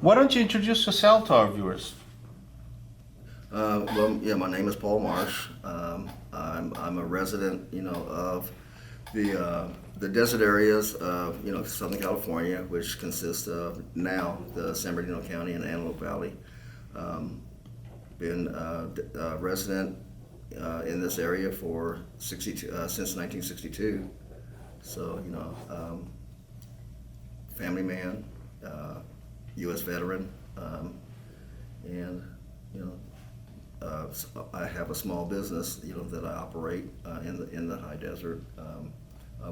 Why don't you introduce yourself to our viewers? My name is Paul Marsh. I'm a resident, of the desert areas of, Southern California, which consists of now the San Bernardino County and Antelope Valley. Been a resident in this area for since 1962. So, family man, U.S. veteran, and I have a small business, that I operate in the high desert,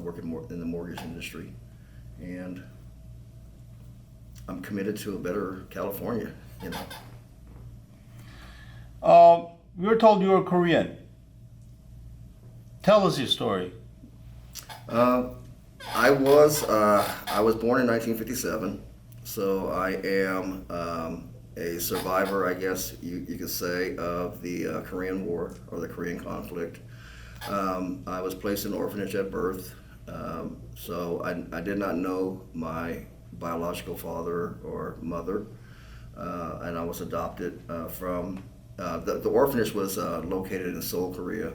working more in the mortgage industry, and I'm committed to a better California. We were told you were Korean. Tell us your story. I was born in 1957, so I am a survivor, I guess you could say, of the Korean War or the Korean conflict. I was placed in an orphanage at birth, so I did not know my biological father or mother, and I was adopted from the orphanage was located in Seoul, Korea.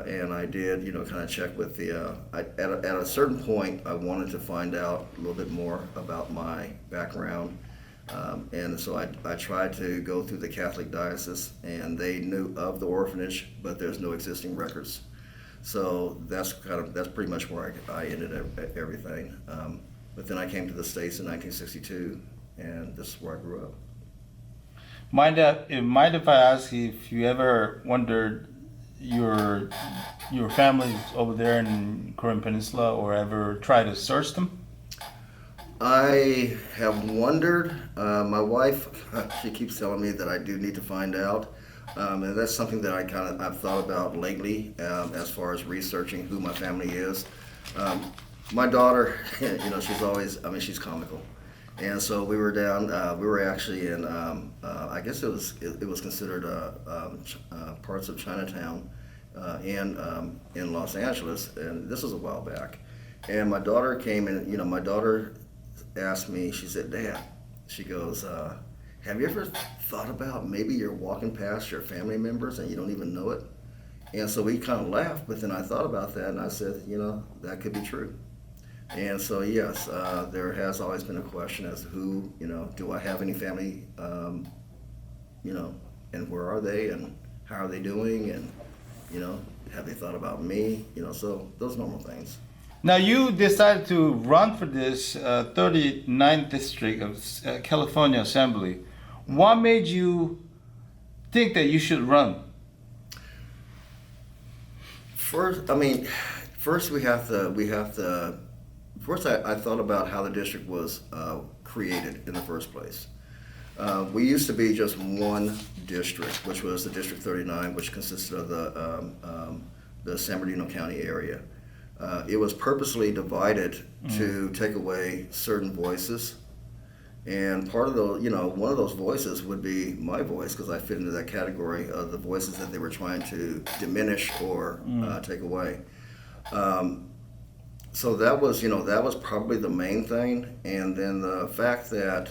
And I did, kind of check with at a certain point, I wanted to find out a little bit more about my background. And so I tried to go through the Catholic diocese, and they knew of the orphanage, but there's no existing records. So that's pretty much where I ended everything. But then I came to the States in 1962, and this is where I grew up. Mind if I ask if you ever wondered your family's over there in Korean Peninsula, or ever try to search them? I have wondered. My wife, she keeps telling me that I do need to find out, and that's something that I've thought about lately, as far as researching who my family is. My daughter, she's comical, and so we were down. We were actually in, I guess it was considered parts of Chinatown, in Los Angeles, and this was a while back. And my daughter came in. My daughter asked me. She said, "Dad," she goes, "Have you ever thought about maybe you're walking past your family members and you don't even know it?" And so we kind of laughed, but then I thought about that, and I said, that could be true. And so, yes, there has always been a question as to who, do I have any family, and where are they, and how are they doing, and, have they thought about me, so those normal things. Now you decided to run for this 39th District of California Assembly. What made you think that you should run? First, I thought about how the district was created in the first place. We used to be just one district, which was the District 39, which consisted of the San Bernardino County area. It was purposely divided to take away certain voices, and part of one of those voices would be my voice, because I fit into that category of the voices that they were trying to diminish or take away. So that was probably the main thing, and then the fact that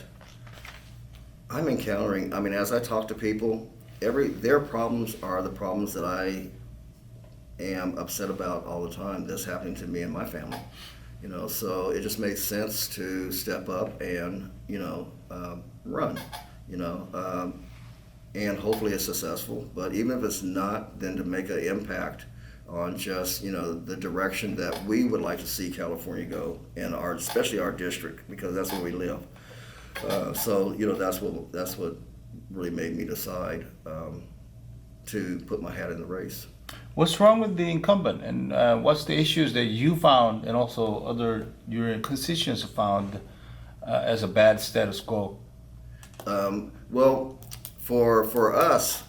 I'm encountering, as I talk to people, their problems are the problems that I am upset about all the time that's happening to me and my family. So it just makes sense to step up and, run, and hopefully it's successful. But even if it's not, then to make an impact on just, the direction that we would like to see California go, and especially our district, because that's where we live. So that's what really made me decide to put my hat in the race. What's wrong with the incumbent, and what's the issues that you found, and also your constituents found as a bad status quo? Well, for us,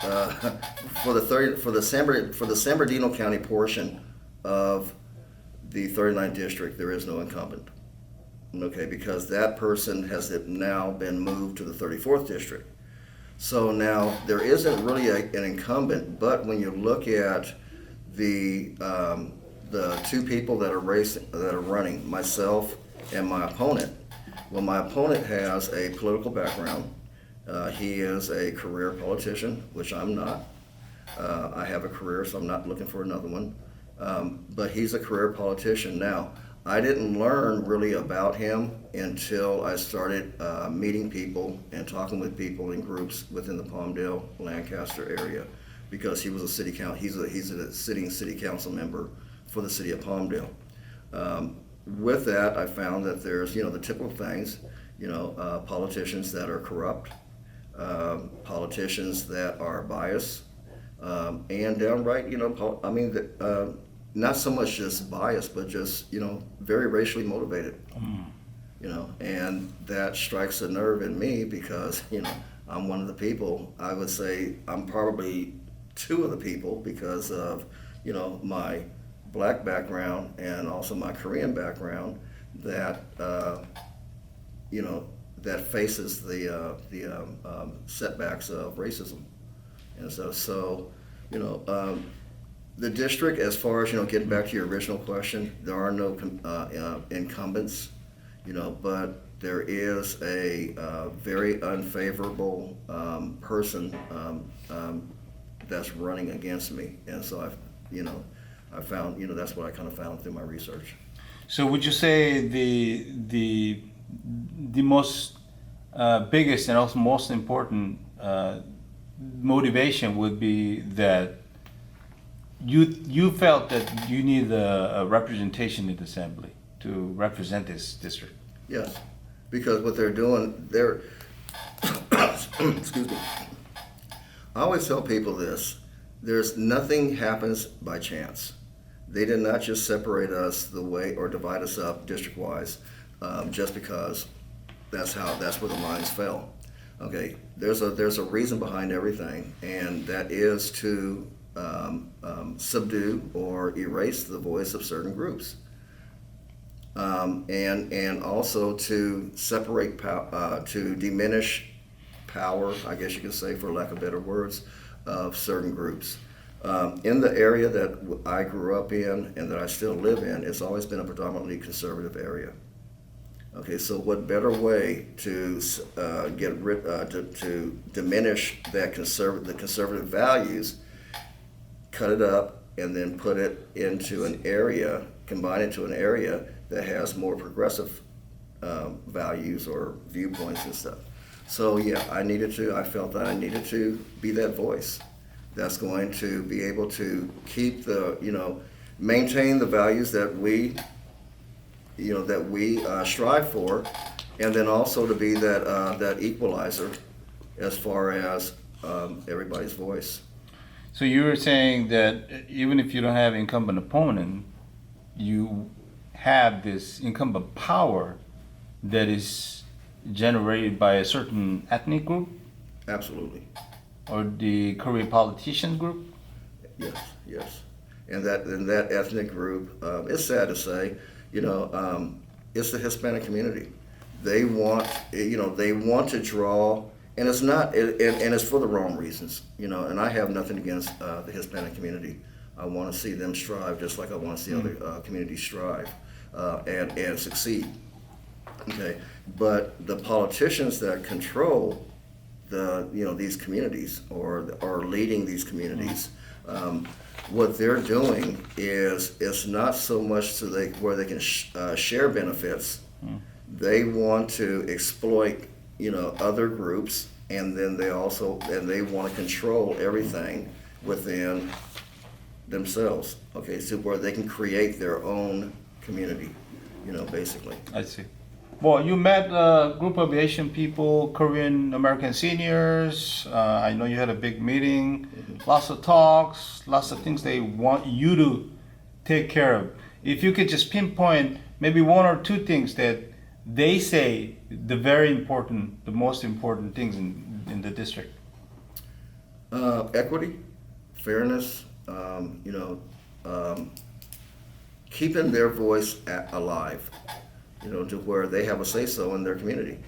for the San Bernardino County portion of the 39th district, there is no incumbent. Okay, because that person has now been moved to the 34th district. So now there isn't really an incumbent, but when you look at the two people that are running, myself and my opponent, Well, my opponent has a political background. He is a career politician, which I'm not. I have a career, so I'm not looking for another one. But he's a career politician. Now, I didn't learn really about him until I started meeting people and talking with people in groups within the Palmdale, Lancaster area, because he was a he's a sitting city council member for the city of Palmdale. With that, I found that there's, the typical things, politicians that are corrupt, politicians that are biased, and downright, not so much just biased, but just, very racially motivated. And that strikes a nerve in me because, I'm one of the people. I would say I'm probably two of the people because of, my Black background and also my Korean background that, that faces the setbacks of racism. And so the district, as far as, getting back to your original question, there are no incumbents, but there is a very unfavorable person that's running against me. And so I found, that's what I kind of found through my research. So would you say the most biggest and also most important motivation would be that you felt that you need a representation in the assembly to represent this district? Yes, because what they're doing, excuse me. I always tell people this: there's nothing happens by chance. They did not just separate us the way or divide us up district-wise just because that's where the lines fell. Okay, there's a reason behind everything, and that is to subdue or erase the voice of certain groups, and also to separate to diminish power, I guess you could say, for lack of better words, of certain groups. In the area that I grew up in and that I still live in, it's always been a predominantly conservative area. Okay, so what better way to to diminish that the conservative values, cut it up, and then put it into an area, combine it to an area that has more progressive values or viewpoints and stuff. So yeah, I felt that I needed to be that voice that's going to be able to keep maintain the values that we strive for, and then also to be that equalizer as far as everybody's voice. So you were saying that even if you don't have incumbent opponent, you have this incumbent power that is generated by a certain ethnic group? Absolutely. Or the Korean politician group? Yes. And that ethnic group, it's sad to say, it's the Hispanic community. They want to draw, and it's not, and it's for the wrong reasons, and I have nothing against the Hispanic community. I want to see them strive just like I want to see other communities strive and succeed. Okay, but the politicians that control these communities or are leading these communities, what they're doing is it's not so much where they can share benefits. They want to exploit other groups, and then they want to control everything within themselves. Okay, so where they can create their own community, basically. I see. Well, you met a group of Asian people, Korean American seniors. I know you had a big meeting, lots of talks, lots of things they want you to take care of. If you could just pinpoint maybe one or two things that they say the most important things in the district. Equity, fairness, keeping their voice alive. To where they have a say-so in their community.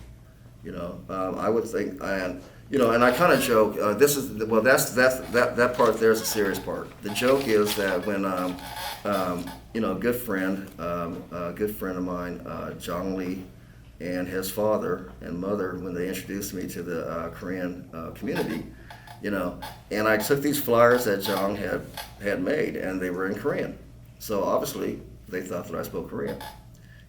I would think, and I kind of joke. That part there is a serious part. The joke is that when a good friend of mine, Jong Lee, and his father and mother when they introduced me to the Korean community, and I took these flyers that Jong had made, and they were in Korean. So obviously they thought that I spoke Korean.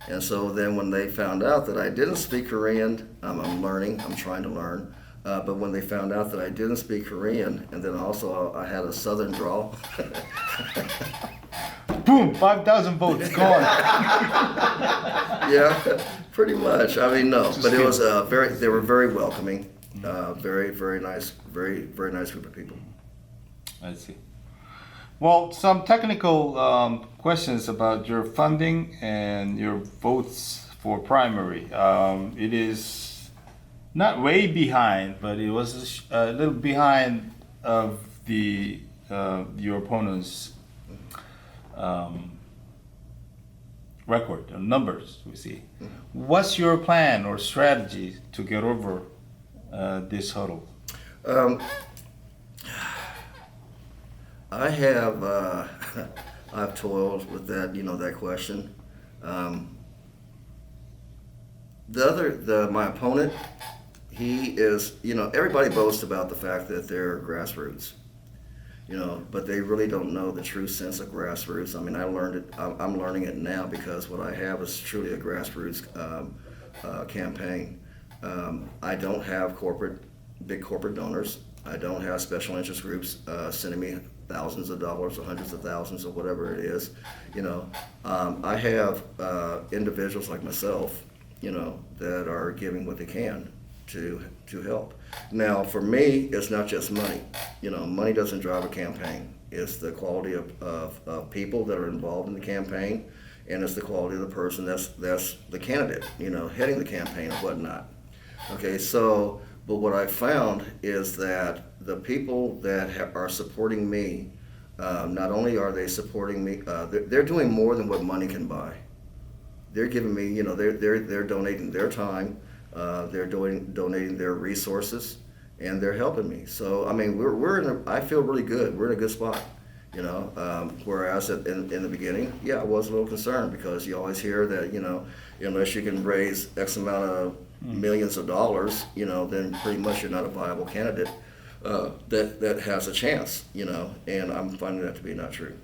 And so then when they found out that I didn't speak Korean, I'm learning, I'm trying to learn. But when they found out that I didn't speak Korean, and then also I had a southern drawl, Boom, 5,000 votes gone. yeah, pretty much. I mean, no, Just but it kidding. was they were very welcoming, very, very nice, very, very nice group of people. I see. Well, some technical questions about your funding and your votes for primary. It is not way behind, but it was a little behind of the your opponent's record and numbers we see. What's your plan or strategy to get over this hurdle? I have I've toiled with that, that question. My opponent, he is, everybody boasts about the fact that they're grassroots, but they really don't know the true sense of grassroots. I mean, I learned it. I'm learning it now because what I have is truly a grassroots campaign. I don't have big corporate donors. I don't have special interest groups sending me thousands of dollars or hundreds of thousands or whatever it is. I have individuals like myself, that are giving what they can to help. Now, for me, it's not just money. Money doesn't drive a campaign. It's the quality of people that are involved in the campaign, and it's the quality of the person that's the candidate, heading the campaign and whatnot. Okay, so, but what I found is that the people that are supporting me, not only are they supporting me, they're doing more than what money can buy. They're giving me, they're donating their time, they're donating their resources, and they're helping me. So I mean, I feel really good. We're in a good spot, Whereas in the beginning, I was a little concerned because you always hear that, unless you can raise X amount of millions of dollars, then pretty much you're not a viable candidate that has a chance, and I'm finding that to be not true.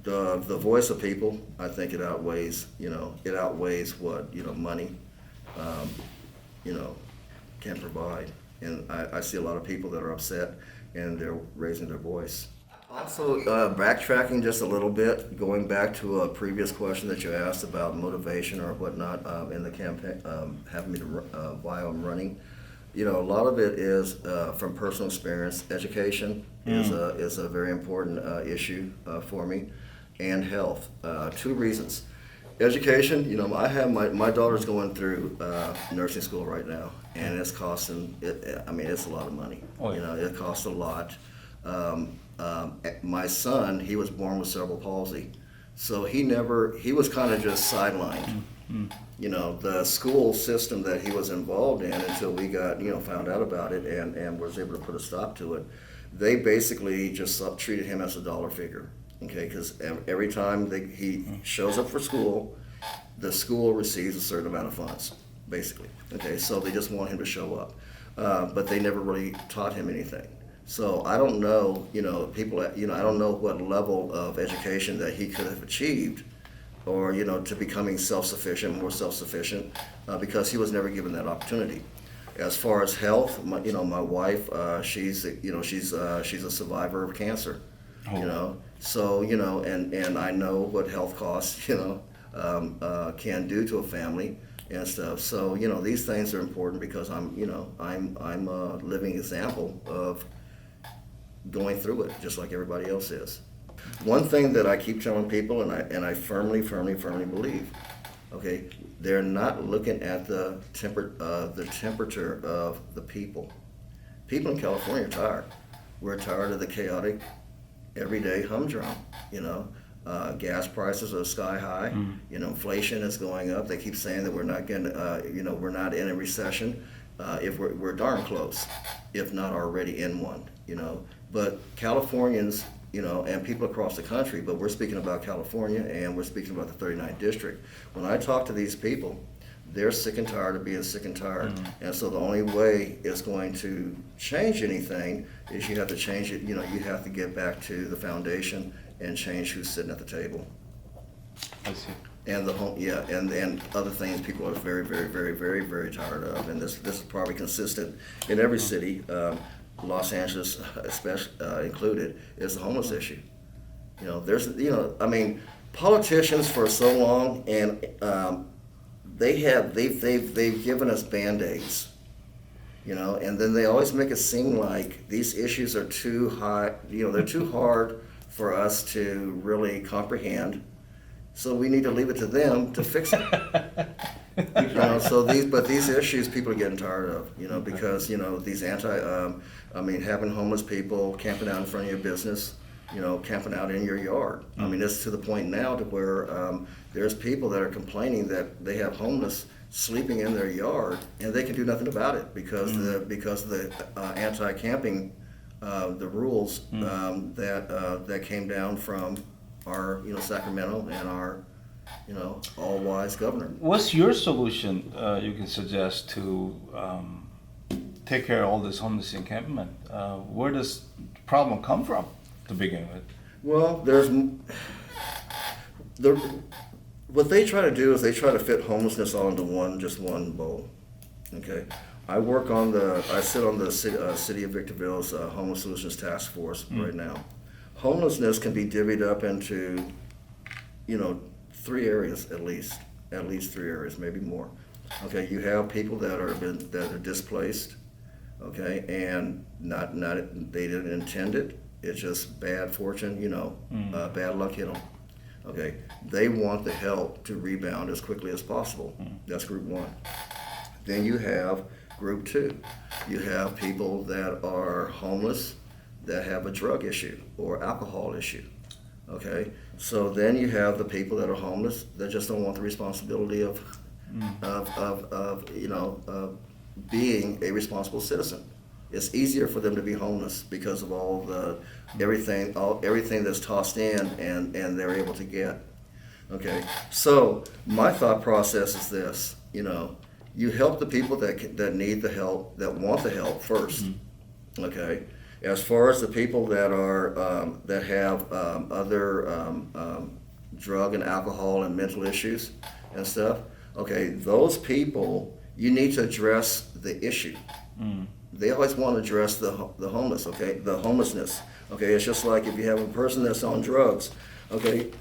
The voice of people, I think it outweighs what, money, can provide. And I see a lot of people that are upset and they're raising their voice. Also, backtracking just a little bit, going back to a previous question that you asked about motivation or whatnot in the campaign, having me to why I'm running. A lot of it is from personal experience. Education is a very important issue for me, and health. Two reasons. Education, I have my daughter's going through nursing school right now, and it's costing. It's a lot of money. Oh, yeah. It costs a lot. My son, he was born with cerebral palsy, so he was kind of just sidelined. The school system that he was involved in until we got, found out about it and was able to put a stop to it, they basically just treated him as a dollar figure, okay? Because every time he shows up for school, the school receives a certain amount of funds, basically, okay? So they just want him to show up, but they never really taught him anything. So I don't know, I don't know what level of education that he could have achieved, or to becoming more self-sufficient, because he was never given that opportunity. As far as health, my wife, she's a survivor of cancer, So and I know what health costs can do to a family and stuff. So these things are important because I'm a living example of going through it just like everybody else is. One thing that I keep telling people, and I firmly believe, okay, they're not looking at the temperature of the people. People in California are tired. We're tired of the chaotic, everyday humdrum. Gas prices are sky high. Inflation is going up. They keep saying that we're not we're not in a recession. If we're darn close, if not already in one. But Californians, and people across the country, but we're speaking about California and we're speaking about the 39th district. When I talk to these people, they're sick and tired of being sick and tired. And so the only way it's going to change anything is you have to change it. You know, you have to get back to the foundation and change who's sitting at the table. I see. And the home, yeah, and other things people are very, very, very, very, very tired of, and this is probably consistent in every city, Los Angeles, especially included, is the homeless issue. You know, I mean, politicians for so long, and they've given us Band-Aids, you know, and then they always make it seem like these issues are too high, you know, they're too hard for us to really comprehend. So we need to leave it to them to fix it. You know, so these issues people are getting tired of, you know, because, you know, these having homeless people camping out in front of your business, you know, camping out in your yard. I mean, it's to the point now to where there's people that are complaining that they have homeless sleeping in their yard and they can do nothing about it because the anti-camping the rules that came down from our, you know, Sacramento and our, you know, all-wise governor. What's your solution you can suggest to take care of all this homeless encampment? Where does the problem come from to begin with? Well, what they try to do is they try to fit homelessness all into just one bowl. Okay, I sit on the city of Victorville's Homeless Solutions Task Force right now. Homelessness can be divvied up into, you know, 3 areas at least 3 areas, maybe more. Okay, you have people that are displaced, okay, and they didn't intend it. It's just bad fortune, you know, bad luck hit them. Okay, they want the help to rebound as quickly as possible. That's group 1. Then you have group 2. You have people that are homeless that have a drug issue or alcohol issue. Okay, so then you have the people that are homeless that just don't want the responsibility of being a responsible citizen. It's easier for them to be homeless because of everything that's tossed in and they're able to get. Okay, so my thought process is this: you know, you help the people that need the help, that want the help first. Okay. As far as the people that have other drug and alcohol and mental issues and stuff, okay, those people, you need to address the issue. They always want to address the homeless, okay, the homelessness. Okay, it's just like if you have a person that's on drugs, okay,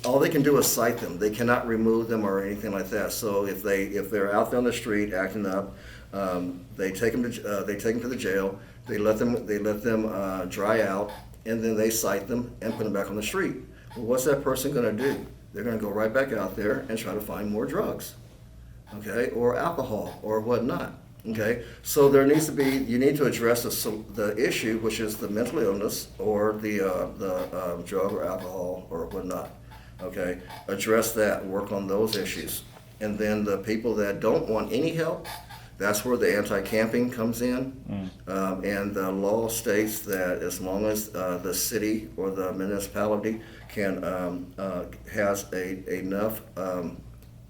all they can do is cite them. They cannot remove them or anything like that. So if they're out there on the street acting up, they take them to the jail. They let them dry out, and then they cite them and put them back on the street. Well, what's that person going to do? They're going to go right back out there and try to find more drugs, okay, or alcohol or whatnot. Okay, so you need to address the issue, which is the mental illness or the drug or alcohol or whatnot. Okay, address that, work on those issues, and then the people that don't want any help. That's where the anti-camping comes in, and the law states that as long as the city or the municipality has enough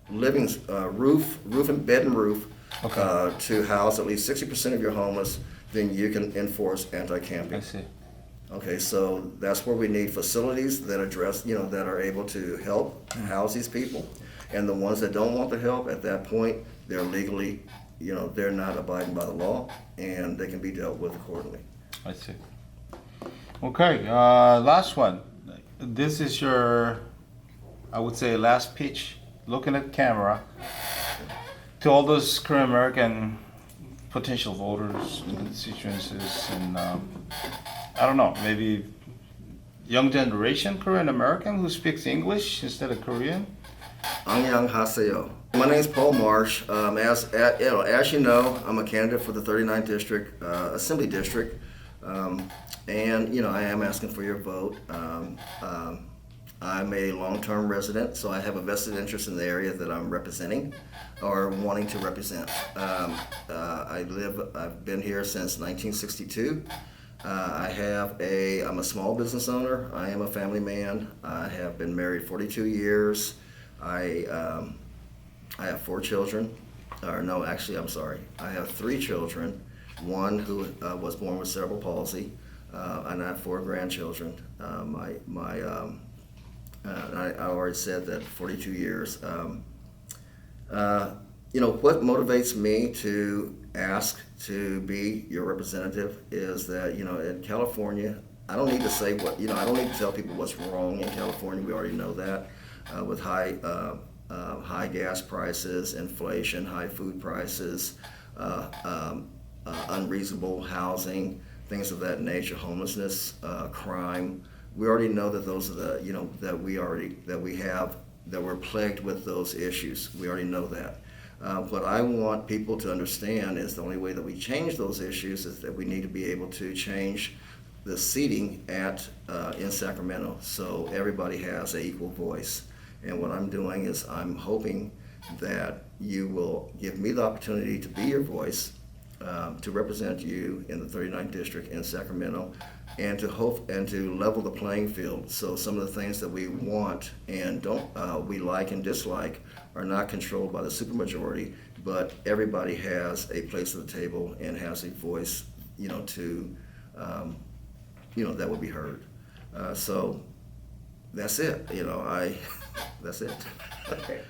living roof and bed and roof to house at least 60% of your homeless, then you can enforce anti-camping. I see. Okay, so that's where we need facilities that address, you know, that are able to help house these people, and the ones that don't want the help at that point, they're legally. You know, they're not abiding by the law, and they can be dealt with accordingly. I see. Okay, last one. This is your, I would say, last pitch, looking at camera, to all those Korean American potential voters, constituencies, and I don't know, maybe young generation Korean American who speaks English instead of Korean. 안녕하세요. My name is Paul Marsh. As you know, I'm a candidate for the 39th District Assembly District, and you know I am asking for your vote. I'm a long-term resident, so I have a vested interest in the area that I'm representing or wanting to represent. I've been here since 1962. I'm a small business owner. I am a family man. I have been married 42 years. I I have 4 children. Or no, actually, I'm sorry. I have 3 children. One who was born with cerebral palsy, and I have 4 grandchildren. I already said that 42 years. What motivates me to ask to be your representative is that, in California, I don't need to say I don't need to tell people what's wrong in California. We already know that with high gas prices, inflation, high food prices, unreasonable housing, things of that nature, homelessness, crime. We already know that those are that we're plagued with those issues. We already know that. What I want people to understand is the only way that we change those issues is that we need to be able to change the seating in Sacramento so everybody has an equal voice. And what I'm doing is I'm hoping that you will give me the opportunity to be your voice, to represent you in the 39th district in Sacramento, and to level the playing field. So some of the things that we want and we like and dislike are not controlled by the supermajority, but everybody has a place at the table and has a voice, that would be heard. So that's it. That's it. Okay.